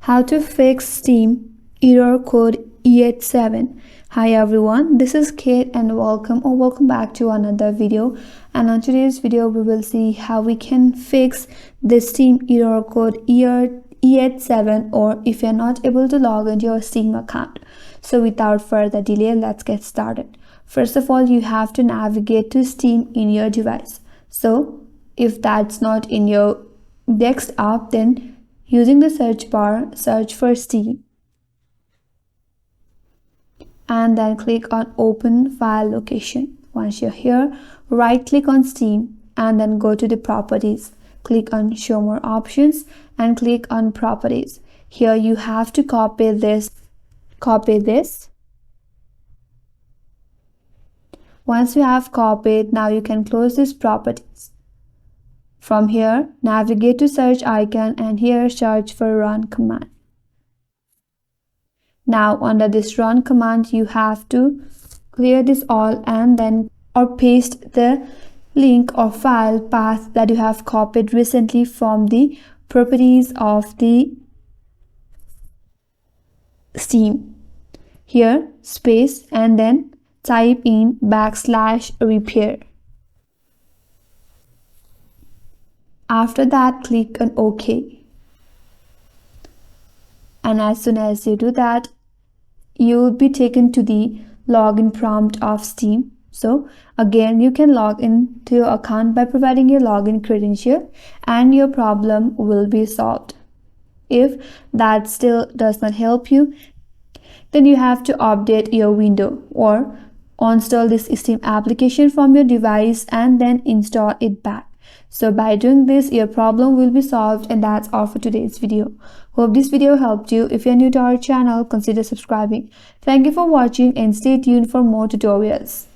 How to fix Steam error code E87. Hi everyone, this is Kate and welcome back to another video. And on today's video we will see how we can fix the Steam error code E87, or if you're not able to log into your Steam account. So without further delay, let's get started. First of all, you have to navigate to Steam in your device. So if that's not in your desktop, then using the search bar, search for Steam and then click on Open File Location. Once you're here, right click on Steam and then go to the Properties. Click on Show More Options and click on Properties. Here you have to copy this. Once you have copied, now you can close this Properties. From here, navigate to search icon and here search for Run command. Now under this Run command, you have to clear this all and then paste the link or file path that you have copied recently from the properties of the Steam. Here space and then type in \repair. After that, click on OK. And as soon as you do that, you will be taken to the login prompt of Steam. So again, you can log in to your account by providing your login credential and your problem will be solved. If that still does not help you, then you have to update your window or uninstall this Steam application from your device and then install it back. So by doing this, your problem will be solved, and that's all for today's video. Hope this video helped you. If you're new to our channel, consider subscribing. Thank you for watching and stay tuned for more tutorials.